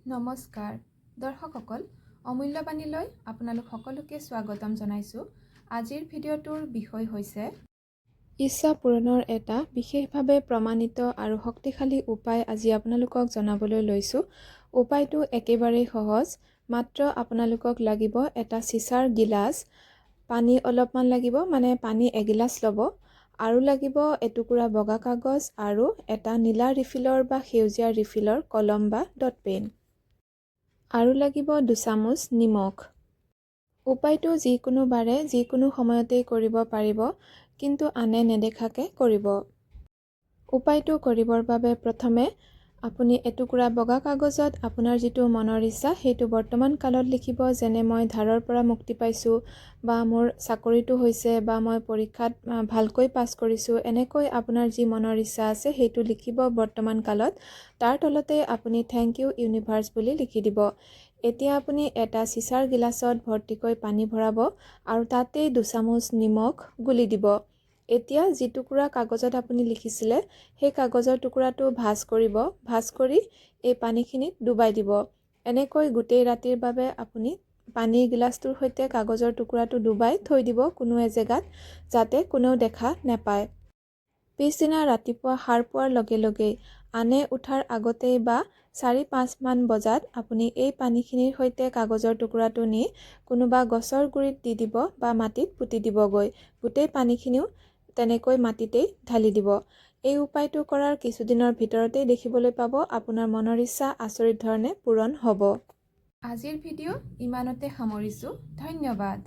নমস্কাৰ দৰ্শকসকল, অমূল্যবাণীলৈ আপোনালোক সকলোকে স্বাগতম জনাইছোঁ। আজিৰ ভিডিঅ'টোৰ বিষয় হৈছে ইচ্ছা পূৰণৰ এটা বিশেষভাৱে প্ৰমাণিত আৰু শক্তিশালী উপায় আজি আপোনালোকক জনাবলৈ লৈছোঁ। উপায়টো একেবাৰেই সহজ। মাত্ৰ আপোনালোকক লাগিব এটা চিচাৰ গিলাচ, পানী অলপমান লাগিব, মানে পানী এগিলাচ ল'ব, আৰু লাগিব এটুকুৰা বগা কাগজ আৰু এটা নীলা ৰিফিলৰ বা সেউজীয়া ৰিফিলৰ কলম বা ডট পেন, আৰু লাগিব 2 চামুচ নিমখ। উপায়টো যিকোনো বাৰে যিকোনো সময়তেই কৰিব পাৰিব, কিন্তু আনে নেদেখাকৈ কৰিব। উপায়টো কৰিবৰ বাবে প্ৰথমে আপুনি এটুকুৰা বগা কাগজত আপোনাৰ যিটো মনৰ ইচ্ছা সেইটো বৰ্তমান কালত লিখিব। যেনে মই ধাৰৰ পৰা মুক্তি পাইছোঁ, বা মোৰ চাকৰিটো হৈছে, বা মই পৰীক্ষাত ভালকৈ পাছ কৰিছোঁ, এনেকৈ আপোনাৰ যি মনৰ ইচ্ছা আছে সেইটো লিখিব বৰ্তমান কালত। তাৰ তলতে আপুনি থেংক ইউ ইউনিভাৰ্ছ বুলি লিখি দিব। এতিয়া আপুনি এটা চিচাৰ গিলাচত ভৰ্তিকৈ পানী ভৰাব আৰু তাতেই 2 চামুচ নিমখ গুলি দিব। এতিয়া যি টুকুৰা কাগজত আপুনি লিখিছিলে সেই কাগজৰ টুকুৰাটো ভাঁজ কৰিব। ভাঁজ কৰি এই পানীখিনিত ডুবাই দিব। এনেকৈ গোটেই ৰাতিৰ বাবে আপুনি পানীৰ গিলাচটোৰ সৈতে কাগজৰ টুকুৰাটো ডুবাই থৈ দিব কোনো এজেগাত, যাতে কোনেও দেখা নাপায়। পিছদিনা ৰাতিপুৱা সাৰ পোৱাৰ লগে লগেই, আনে উঠাৰ আগতেই বা 4-5 মান বজাত আপুনি এই পানীখিনিৰ সৈতে কাগজৰ টুকুৰাটো নি কোনোবা গছৰ গুৰিত দি দিব বা মাটিত পুতি দিবগৈ। গোটেই পানীখিনিও তেনেকৈ মাটিতেই ঢালি দিব। এই উপায়টো কৰাৰ কিছুদিনৰ ভিতৰতেই দেখিবলৈ পাব আপোনাৰ মনৰ ইচ্ছা আচৰিত ধৰণে পূৰণ হ'ব। আজিৰ ভিডিঅ' ইমানতে সামৰিছোঁ। ধন্যবাদ।